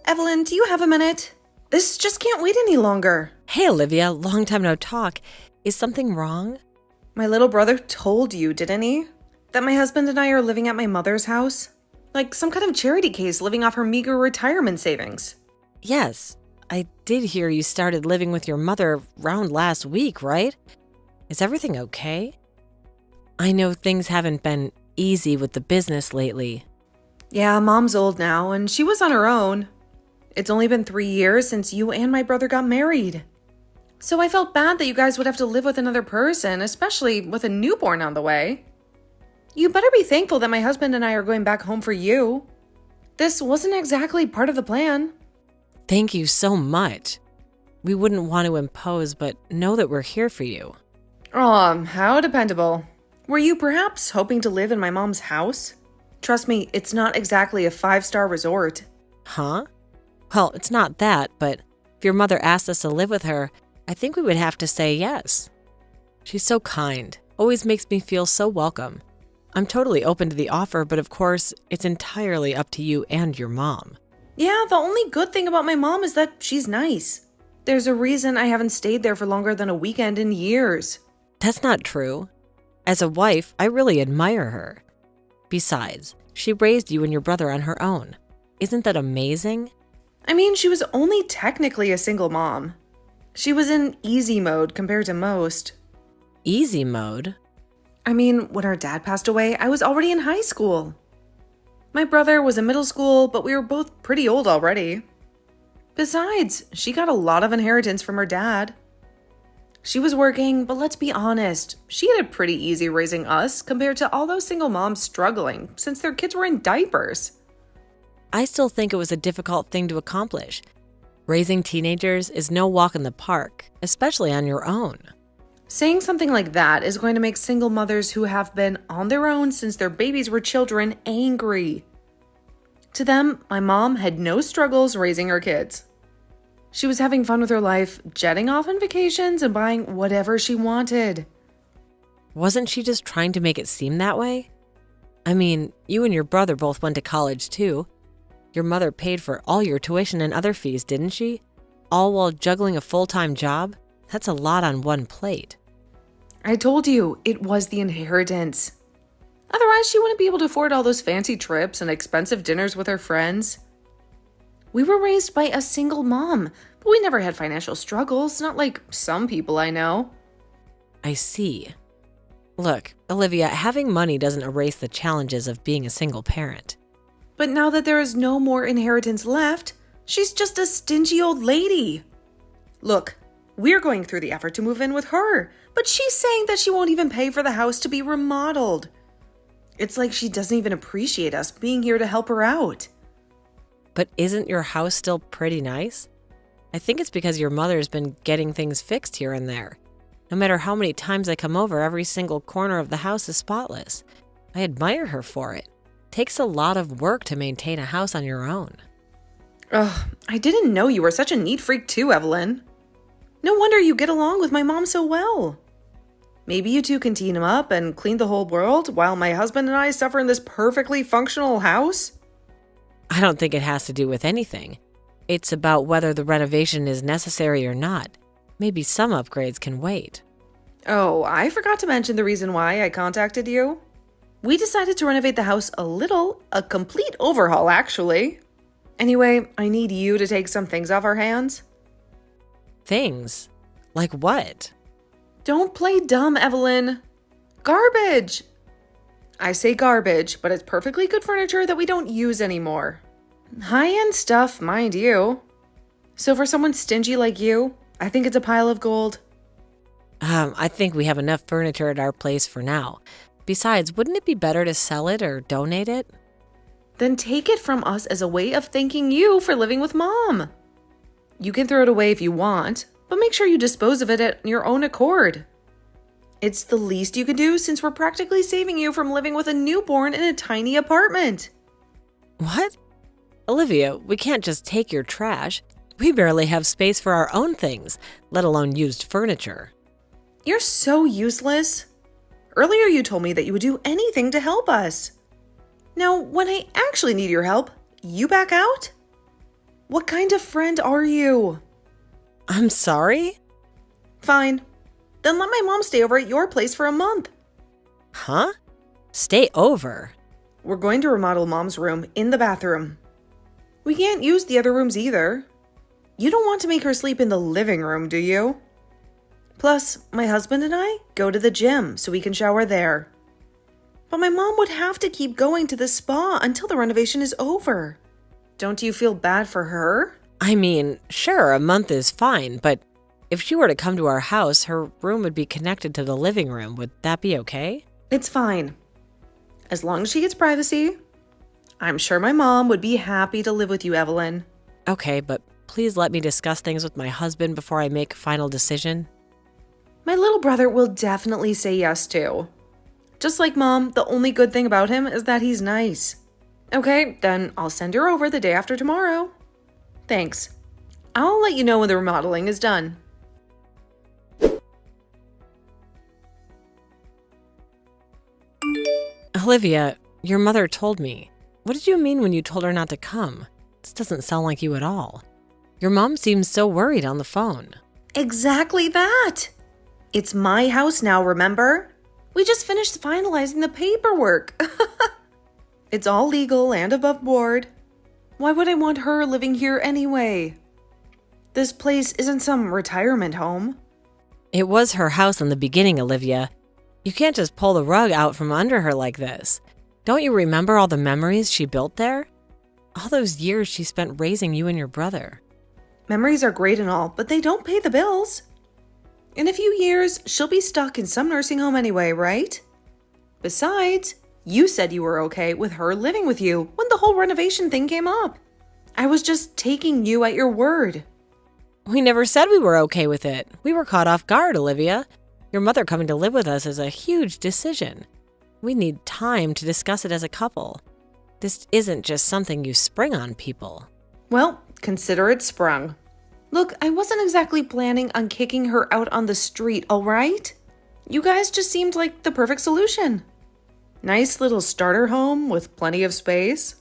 Evelyn, do you have a minute? This just can't wait any longer. Hey, Olivia, long time no talk. Is something wrong? My little brother told you, didn't he? That my husband and I are living at my mother's house? Like some kind of charity case living off her meager retirement savings. Yes, I did hear you started living with your mother around last week, right? Is everything okay? I know things haven't been easy with the business lately. Yeah, Mom's old now, and she was on her own. It's only been 3 years since you and my brother got married. So I felt bad that you guys would have to live with another person, especially with a newborn on the way. You better be thankful that my husband and I are going back home for you. This wasn't exactly part of the plan. Thank you so much. We wouldn't want to impose, but know that we're here for you. Aw, how dependable. Were you perhaps hoping to live in my mom's house? Trust me, it's not exactly a 5-star resort. Huh? Well, it's not that, but if your mother asked us to live with her, I think we would have to say yes. She's so kind, always makes me feel so welcome. I'm totally open to the offer, but of course, it's entirely up to you and your mom. Yeah, the only good thing about my mom is that she's nice. There's a reason I haven't stayed there for longer than a weekend in years. That's not true. As a wife, I really admire her. Besides, she raised you and your brother on her own. Isn't that amazing? I mean, she was only technically a single mom. She was in easy mode compared to most. Easy mode? I mean, when her dad passed away, I was already in high school. My brother was in middle school, but we were both pretty old already. Besides, she got a lot of inheritance from her dad. She was working, but let's be honest, she had it pretty easy raising us compared to all those single moms struggling since their kids were in diapers. I still think it was a difficult thing to accomplish. Raising teenagers is no walk in the park, especially on your own. Saying something like that is going to make single mothers who have been on their own since their babies were children angry. To them, my mom had no struggles raising her kids. She was having fun with her life, jetting off on vacations and buying whatever she wanted. Wasn't she just trying to make it seem that way? I mean, you and your brother both went to college too. Your mother paid for all your tuition and other fees, didn't she? All while juggling a full-time job? That's a lot on one plate. I told you, it was the inheritance. Otherwise, she wouldn't be able to afford all those fancy trips and expensive dinners with her friends. We were raised by a single mom, but we never had financial struggles, not like some people I know. I see. Look, Olivia, having money doesn't erase the challenges of being a single parent. But now that there is no more inheritance left, she's just a stingy old lady. Look, we're going through the effort to move in with her, but she's saying that she won't even pay for the house to be remodeled. It's like she doesn't even appreciate us being here to help her out. But isn't your house still pretty nice? I think it's because your mother's been getting things fixed here and there. No matter how many times I come over, every single corner of the house is spotless. I admire her for it. Takes a lot of work to maintain a house on your own. Ugh, I didn't know you were such a neat freak too, Evelyn. No wonder you get along with my mom so well. Maybe you two can team up and clean the whole world while my husband and I suffer in this perfectly functional house? I don't think it has to do with anything. It's about whether the renovation is necessary or not. Maybe some upgrades can wait. Oh, I forgot to mention the reason why I contacted you. We decided to renovate the house a complete overhaul actually. Anyway, I need you to take some things off our hands. Things? Like what? Don't play dumb, Evelyn. Garbage! I say garbage, but it's perfectly good furniture that we don't use anymore. High-end stuff, mind you. So for someone stingy like you, I think it's a pile of gold. I think we have enough furniture at our place for now. Besides, wouldn't it be better to sell it or donate it? Then take it from us as a way of thanking you for living with Mom. You can throw it away if you want, but make sure you dispose of it at your own accord. It's the least you can do since we're practically saving you from living with a newborn in a tiny apartment. What? Olivia, we can't just take your trash. We barely have space for our own things, let alone used furniture. You're so useless. Earlier you told me that you would do anything to help us. Now, when I actually need your help, you back out? What kind of friend are you? I'm sorry? Fine. Then let my mom stay over at your place for a month. Huh? Stay over? We're going to remodel Mom's room in the bathroom. We can't use the other rooms either. You don't want to make her sleep in the living room, do you? Plus, my husband and I go to the gym so we can shower there. But my mom would have to keep going to the spa until the renovation is over. Don't you feel bad for her? I mean, sure, a month is fine, but if she were to come to our house, her room would be connected to the living room. Would that be okay? It's fine. As long as she gets privacy. I'm sure my mom would be happy to live with you, Evelyn. Okay, but please let me discuss things with my husband before I make a final decision. My little brother will definitely say yes too. Just like Mom, the only good thing about him is that he's nice. Okay, then I'll send her over the day after tomorrow. Thanks. I'll let you know when the remodeling is done. Olivia, your mother told me. What did you mean when you told her not to come? This doesn't sound like you at all. Your mom seems so worried on the phone. Exactly that. It's my house now, remember? We just finished finalizing the paperwork. It's all legal and above board. Why would I want her living here anyway? This place isn't some retirement home. It was her house in the beginning, Olivia. You can't just pull the rug out from under her like this. Don't you remember all the memories she built there? All those years she spent raising you and your brother. Memories are great and all, but they don't pay the bills. In a few years, she'll be stuck in some nursing home anyway, right? Besides, you said you were okay with her living with you when the whole renovation thing came up. I was just taking you at your word. We never said we were okay with it. We were caught off guard, Olivia. Your mother coming to live with us is a huge decision. We need time to discuss it as a couple. This isn't just something you spring on people. Well, consider it sprung. Look, I wasn't exactly planning on kicking her out on the street, all right? You guys just seemed like the perfect solution. Nice little starter home with plenty of space.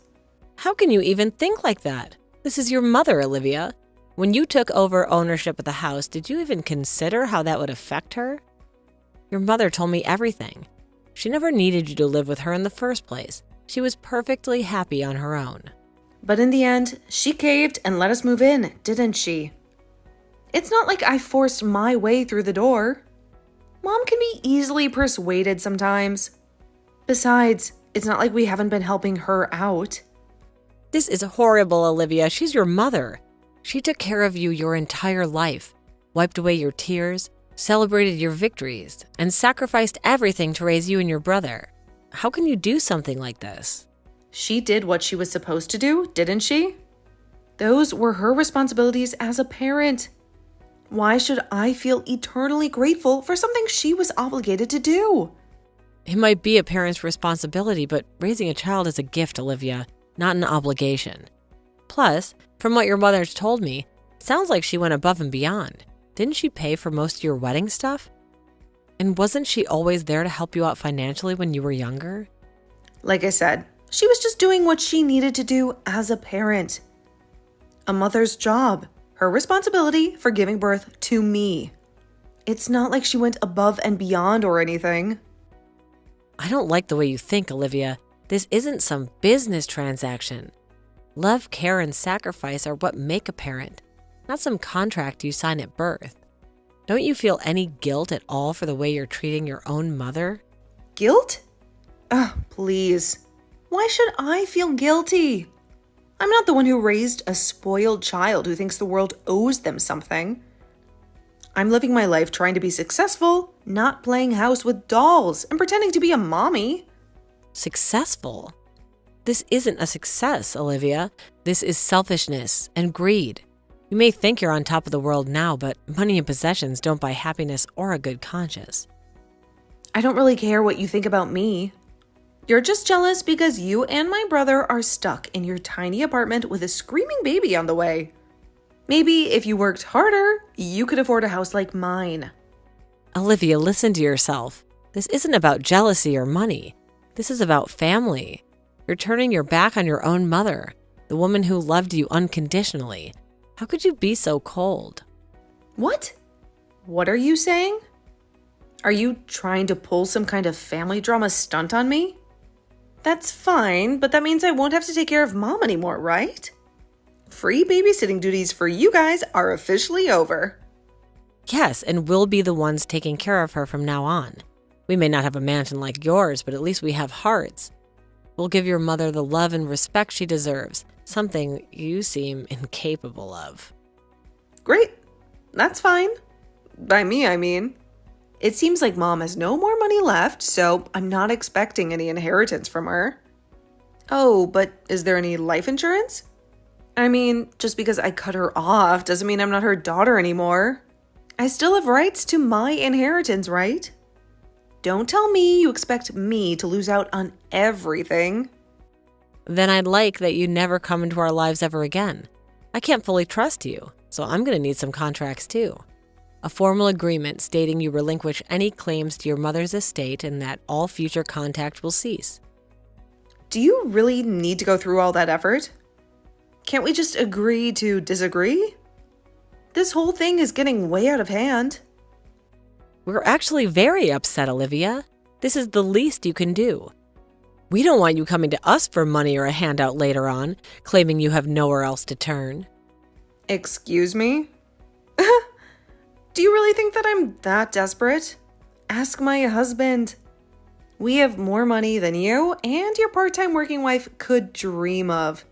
How can you even think like that? This is your mother, Olivia. When you took over ownership of the house, did you even consider how that would affect her? Your mother told me everything. She never needed you to live with her in the first place. She was perfectly happy on her own. But in the end, she caved and let us move in, didn't she? It's not like I forced my way through the door. Mom can be easily persuaded sometimes. Besides, it's not like we haven't been helping her out. This is horrible, Olivia. She's your mother. She took care of you your entire life, wiped away your tears, celebrated your victories, and sacrificed everything to raise you and your brother. How can you do something like this? She did what she was supposed to do, didn't she? Those were her responsibilities as a parent. Why should I feel eternally grateful for something she was obligated to do? It might be a parent's responsibility, but raising a child is a gift, Olivia, not an obligation. Plus, from what your mother's told me, it sounds like she went above and beyond. Didn't she pay for most of your wedding stuff? And wasn't she always there to help you out financially when you were younger? Like I said, she was just doing what she needed to do as a parent. A mother's job, her responsibility for giving birth to me. It's not like she went above and beyond or anything. I don't like the way you think, Olivia. This isn't some business transaction. Love, care, and sacrifice are what make a parent, not some contract you sign at birth. Don't you feel any guilt at all for the way you're treating your own mother? Guilt? Please. Why should I feel guilty? I'm not the one who raised a spoiled child who thinks the world owes them something. I'm living my life trying to be successful, not playing house with dolls and pretending to be a mommy. Successful? This isn't a success, Olivia. This is selfishness and greed. You may think you're on top of the world now, but money and possessions don't buy happiness or a good conscience. I don't really care what you think about me. You're just jealous because you and my brother are stuck in your tiny apartment with a screaming baby on the way. Maybe if you worked harder, you could afford a house like mine. Olivia, listen to yourself. This isn't about jealousy or money. This is about family. You're turning your back on your own mother. the woman who loved you unconditionally. How could you be so cold? What? What are you saying? Are you trying to pull some kind of family drama stunt on me? That's fine, but that means I won't have to take care of Mom anymore, right? Free babysitting duties for you guys are officially over. Yes, and we'll be the ones taking care of her from now on. We may not have a mansion like yours, but at least we have hearts. We'll give your mother the love and respect she deserves, something you seem incapable of. Great. That's fine. By me, I mean. It seems like Mom has no more money left, so I'm not expecting any inheritance from her. Oh, but is there any life insurance? I mean, just because I cut her off doesn't mean I'm not her daughter anymore. I still have rights to my inheritance, right? Don't tell me you expect me to lose out on everything. Then I'd like that you never come into our lives ever again. I can't fully trust you, so I'm going to need some contracts too. A formal agreement stating you relinquish any claims to your mother's estate and that all future contact will cease. Do you really need to go through all that effort? Can't we just agree to disagree? This whole thing is getting way out of hand. We're actually very upset, Olivia. This is the least you can do. We don't want you coming to us for money or a handout later on, claiming you have nowhere else to turn. Excuse me? Do you really think that I'm that desperate? Ask my husband. We have more money than you and your part-time working wife could dream of.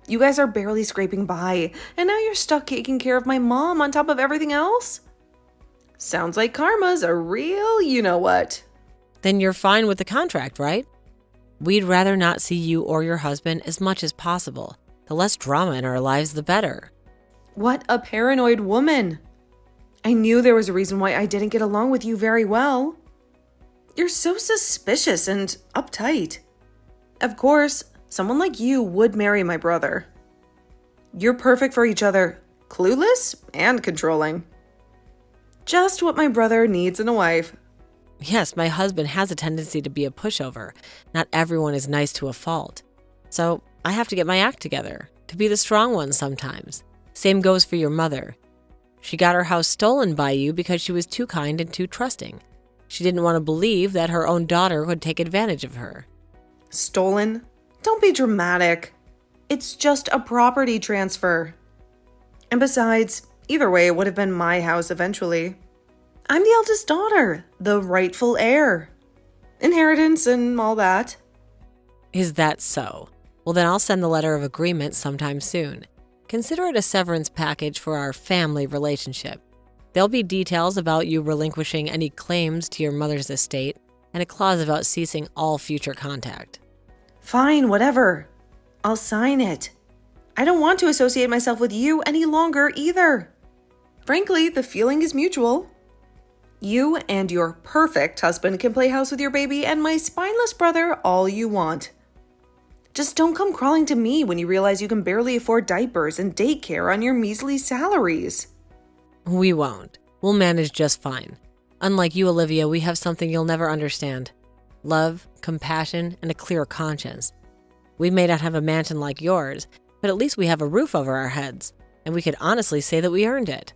You guys are barely scraping by, and now you're stuck taking care of my mom on top of everything else? Sounds like karma's a real you-know-what. Then you're fine with the contract, right? We'd rather not see you or your husband as much as possible. The less drama in our lives, the better. What a paranoid woman. I knew there was a reason why I didn't get along with you very well. You're so suspicious and uptight. Of course, someone like you would marry my brother. You're perfect for each other, clueless and controlling. Just what my brother needs in a wife. Yes, my husband has a tendency to be a pushover. Not everyone is nice to a fault. So I have to get my act together, to be the strong one sometimes. Same goes for your mother. She got her house stolen by you because she was too kind and too trusting. She didn't want to believe that her own daughter would take advantage of her. Stolen? Don't be dramatic. It's just a property transfer. And besides, either way, it would have been my house eventually. I'm the eldest daughter, the rightful heir. Inheritance and all that. Is that so? Well, then I'll send the letter of agreement sometime soon. Consider it a severance package for our family relationship. There'll be details about you relinquishing any claims to your mother's estate and a clause about ceasing all future contact. Fine, whatever. I'll sign it. I don't want to associate myself with you any longer either. Frankly, the feeling is mutual. You and your perfect husband can play house with your baby and my spineless brother all you want. Just don't come crawling to me when you realize you can barely afford diapers and daycare on your measly salaries. We won't. We'll manage just fine. Unlike you, Olivia, we have something you'll never understand. Love, compassion, and a clear conscience. We may not have a mansion like yours, but at least we have a roof over our heads, and we could honestly say that we earned it.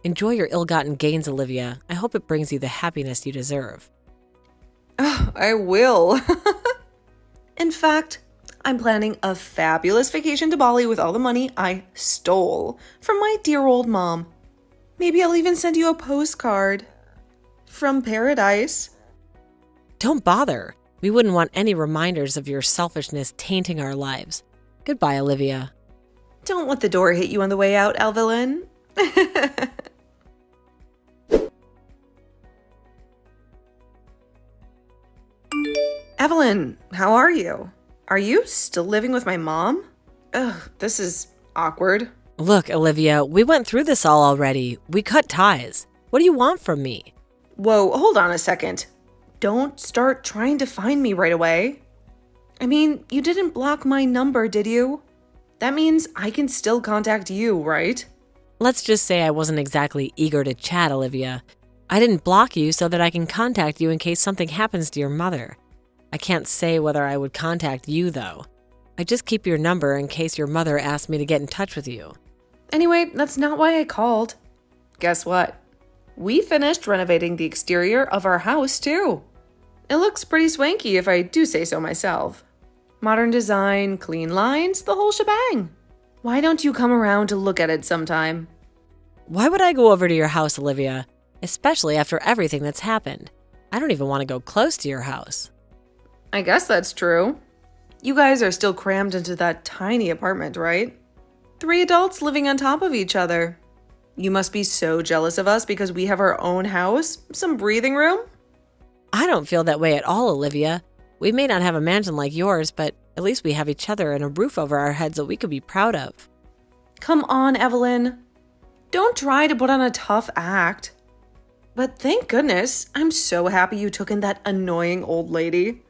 Enjoy your ill-gotten gains, Olivia. I hope it brings you the happiness you deserve. Oh, I will. In fact, I'm planning a fabulous vacation to Bali with all the money I stole from my dear old mom. Maybe I'll even send you a postcard from paradise. Don't bother. We wouldn't want any reminders of your selfishness tainting our lives. Goodbye, Olivia. Don't let the door hit you on the way out, Evelyn. Evelyn, how are you? Are you still living with my mom? Ugh, this is awkward. Look, Olivia, we went through this all already. We cut ties. What do you want from me? Whoa, hold on a second. Don't start trying to find me right away. I mean, you didn't block my number, did you? That means I can still contact you, right? Let's just say I wasn't exactly eager to chat, Olivia. I didn't block you so that I can contact you in case something happens to your mother. I can't say whether I would contact you, though. I just keep your number in case your mother asks me to get in touch with you. Anyway, that's not why I called. Guess what? We finished renovating the exterior of our house, too. It looks pretty swanky if I do say so myself. Modern design, clean lines, the whole shebang. Why don't you come around to look at it sometime? Why would I go over to your house, Olivia? Especially after everything that's happened. I don't even want to go close to your house. I guess that's true. You guys are still crammed into that tiny apartment, right? 3 adults living on top of each other. You must be so jealous of us because we have our own house, some breathing room. I don't feel that way at all, Olivia. We may not have a mansion like yours, but at least we have each other and a roof over our heads that we could be proud of. Come on, Evelyn. Don't try to put on a tough act. But thank goodness, I'm so happy you took in that annoying old lady.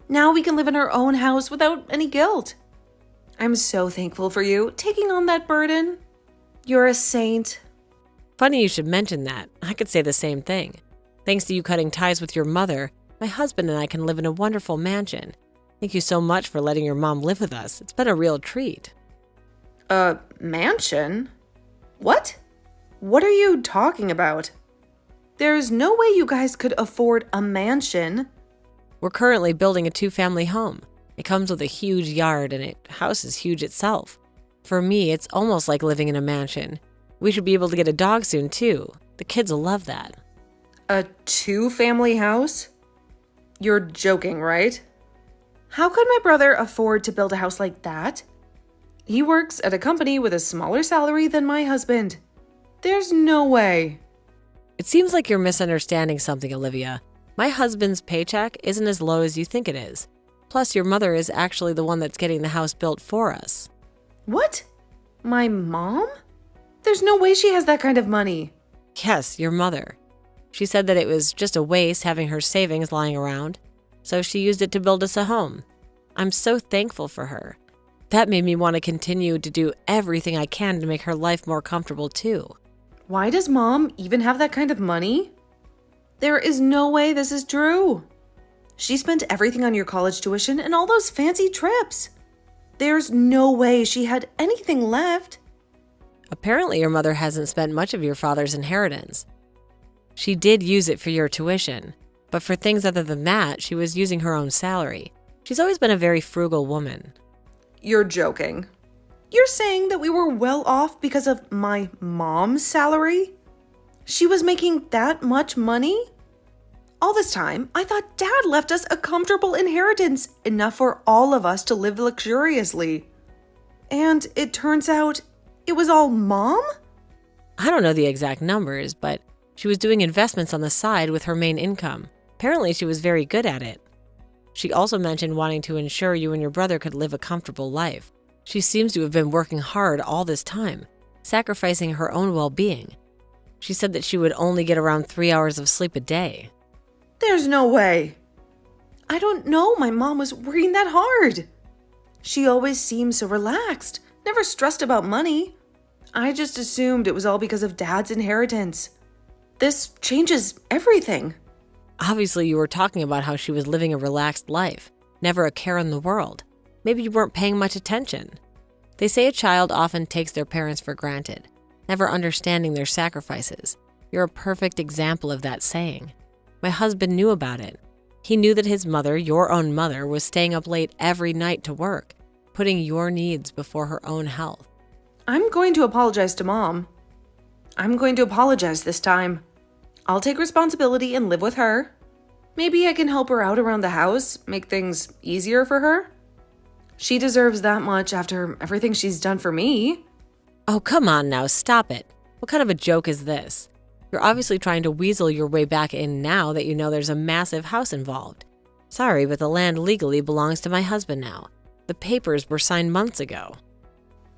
Now we can live in our own house without any guilt. I'm so thankful for you taking on that burden. You're a saint. Funny you should mention that. I could say the same thing. Thanks to you cutting ties with your mother, my husband and I can live in a wonderful mansion. Thank you so much for letting your mom live with us. It's been a real treat. A mansion? What? What are you talking about? There's no way you guys could afford a mansion. We're currently building a 2-family home. It comes with a huge yard and the house is huge itself. For me, it's almost like living in a mansion. We should be able to get a dog soon too. The kids will love that. A 2-family house? You're joking, right? How could my brother afford to build a house like that? He works at a company with a smaller salary than my husband. There's no way. It seems like you're misunderstanding something, Olivia. My husband's paycheck isn't as low as you think it is. Plus, your mother is actually the one that's getting the house built for us. What? My mom? There's no way she has that kind of money. Yes, your mother. She said that it was just a waste having her savings lying around, so she used it to build us a home. I'm so thankful for her. That made me want to continue to do everything I can to make her life more comfortable too. Why does Mom even have that kind of money? There is no way this is true. She spent everything on your college tuition and all those fancy trips. There's no way she had anything left. Apparently, your mother hasn't spent much of your father's inheritance. She did use it for your tuition, but for things other than that, she was using her own salary. She's always been a very frugal woman. You're joking. You're saying that we were well off because of my mom's salary? She was making that much money? All this time, I thought Dad left us a comfortable inheritance, enough for all of us to live luxuriously. And it turns out it was all Mom? I don't know the exact numbers, but she was doing investments on the side with her main income. Apparently, she was very good at it. She also mentioned wanting to ensure you and your brother could live a comfortable life. She seems to have been working hard all this time, sacrificing her own well-being. She said that she would only get around 3 hours of sleep a day. There's no way. I don't know my mom was working that hard. She always seemed so relaxed, never stressed about money. I just assumed it was all because of Dad's inheritance. This changes everything. Obviously, you were talking about how she was living a relaxed life, never a care in the world. Maybe you weren't paying much attention. They say a child often takes their parents for granted, never understanding their sacrifices. You're a perfect example of that saying. My husband knew about it. He knew that his mother, your own mother, was staying up late every night to work, putting your needs before her own health. I'm going to apologize to Mom. I'm going to apologize this time. I'll take responsibility and live with her. Maybe I can help her out around the house, make things easier for her. She deserves that much after everything she's done for me. Oh, come on now, stop it. What kind of a joke is this? You're obviously trying to weasel your way back in now that you know there's a massive house involved. Sorry, but the land legally belongs to my husband now. The papers were signed months ago.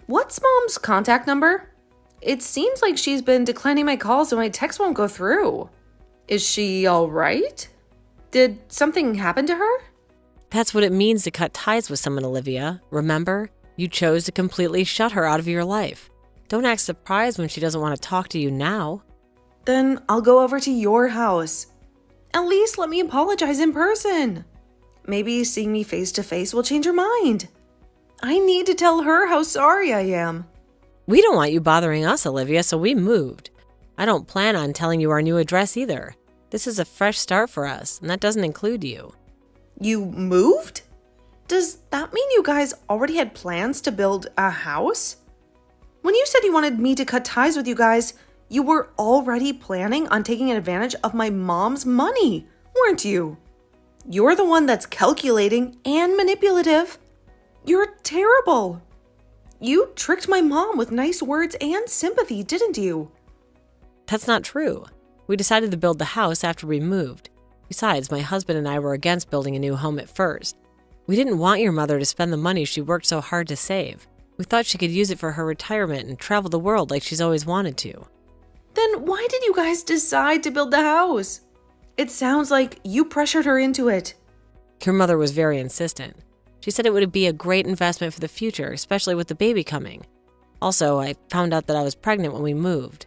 What's Mom's contact number? It seems like she's been declining my calls and my texts won't go through. Is she all right? Did something happen to her? That's what it means to cut ties with someone, Olivia. Remember? You chose to completely shut her out of your life. Don't act surprised when she doesn't want to talk to you now. Then I'll go over to your house. At least let me apologize in person. maybe seeing me face to face will change her mind. I need to tell her how sorry I am. We don't want you bothering us, Olivia, so we moved. I don't plan on telling you our new address either. This is a fresh start for us, and that doesn't include you. You moved? Does that mean you guys already had plans to build a house? When you said you wanted me to cut ties with you guys, you were already planning on taking advantage of my mom's money, weren't you? You're the one that's calculating and manipulative. You're terrible. You tricked my mom with nice words and sympathy, didn't you? That's not true. We decided to build the house after we moved. Besides, my husband and I were against building a new home at first. We didn't want your mother to spend the money she worked so hard to save. We thought she could use it for her retirement and travel the world like she's always wanted to. Then why did you guys decide to build the house? It sounds like you pressured her into it. Your mother was very insistent. She said it would be a great investment for the future, especially with the baby coming. Also, I found out that I was pregnant when we moved.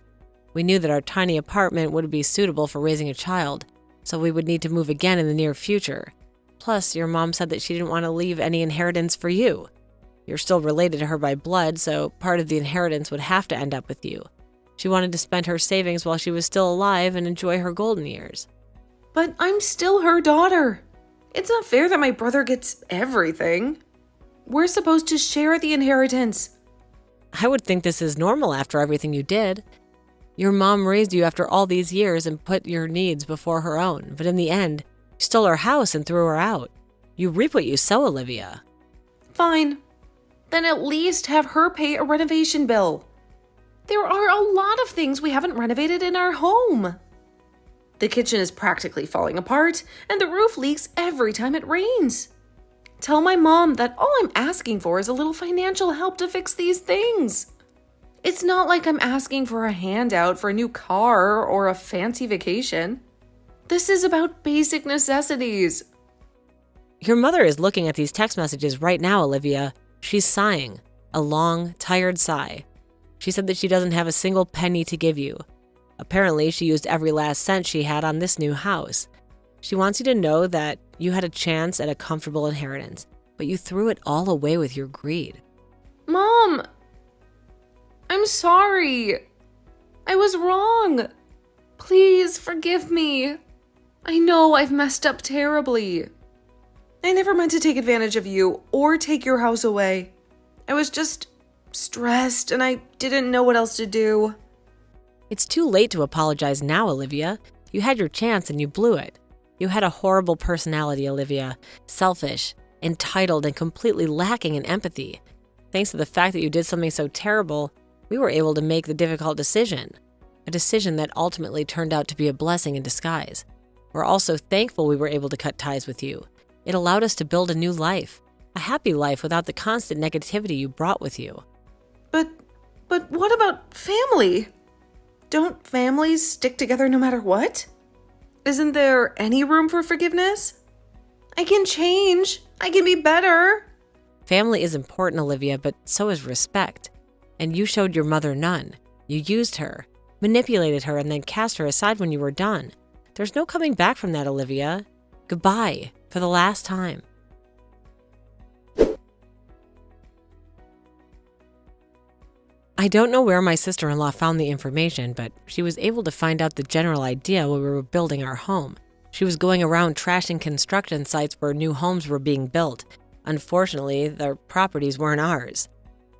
We knew that our tiny apartment wouldn't be suitable for raising a child, so we would need to move again in the near future. Plus, your mom said that she didn't want to leave any inheritance for you. You're still related to her by blood, so part of the inheritance would have to end up with you. She wanted to spend her savings while she was still alive and enjoy her golden years. But I'm still her daughter. It's not fair that my brother gets everything. We're supposed to share the inheritance. I would think this is normal after everything you did. Your mom raised you after all these years and put your needs before her own, but in the end, you stole her house and threw her out. You reap what you sow, Olivia. Fine. Then at least have her pay a renovation bill. There are a lot of things we haven't renovated in our home. The kitchen is practically falling apart, and the roof leaks every time it rains. Tell my mom that all I'm asking for is a little financial help to fix these things. It's not like I'm asking for a handout for a new car or a fancy vacation. This is about basic necessities. Your mother is looking at these text messages right now, Olivia. She's sighing, a long, tired sigh. She said that she doesn't have a single penny to give you. Apparently, she used every last cent she had on this new house. She wants you to know that you had a chance at a comfortable inheritance, but you threw it all away with your greed. Mom, I'm sorry. I was wrong. Please forgive me. I know I've messed up terribly. I never meant to take advantage of you or take your house away. I was just stressed and I didn't know what else to do. It's too late to apologize now, Olivia. You had your chance and you blew it. You had a horrible personality, Olivia. Selfish, entitled, and completely lacking in empathy. Thanks to the fact that you did something so terrible, we were able to make the difficult decision. A decision that ultimately turned out to be a blessing in disguise. We're also thankful we were able to cut ties with you. It allowed us to build a new life. A happy life without the constant negativity you brought with you. But what about family? Don't families stick together no matter what? Isn't there any room for forgiveness? I can change. I can be better. Family is important, Olivia, but so is respect. And you showed your mother none. You used her, manipulated her, and then cast her aside when you were done. There's no coming back from that, Olivia. Goodbye, for the last time. I don't know where my sister-in-law found the information, but she was able to find out the general idea when we were building our home. She was going around trashing construction sites where new homes were being built. Unfortunately, the properties weren't ours.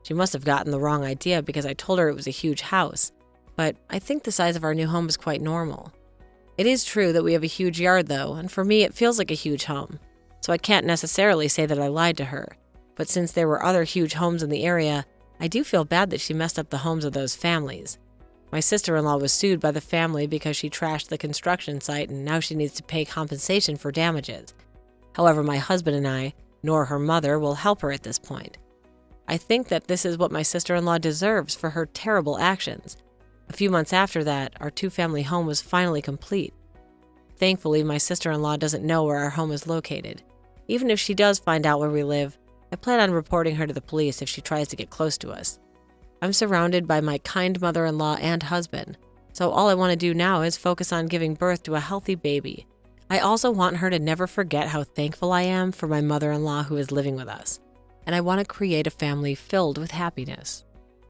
She must have gotten the wrong idea because I told her it was a huge house, but I think the size of our new home is quite normal. It is true that we have a huge yard though, and for me it feels like a huge home, so I can't necessarily say that I lied to her. But since there were other huge homes in the area, I do feel bad that she messed up the homes of those families. My sister-in-law was sued by the family because she trashed the construction site and now she needs to pay compensation for damages. However, my husband and I, nor her mother, will help her at this point. I think that this is what my sister-in-law deserves for her terrible actions. A few months after that, our two-family home was finally complete. Thankfully, my sister-in-law doesn't know where our home is located. Even if she does find out where we live, I plan on reporting her to the police if she tries to get close to us. I'm surrounded by my kind mother-in-law and husband, so all I want to do now is focus on giving birth to a healthy baby. I also want her to never forget how thankful I am for my mother-in-law who is living with us, and I want to create a family filled with happiness.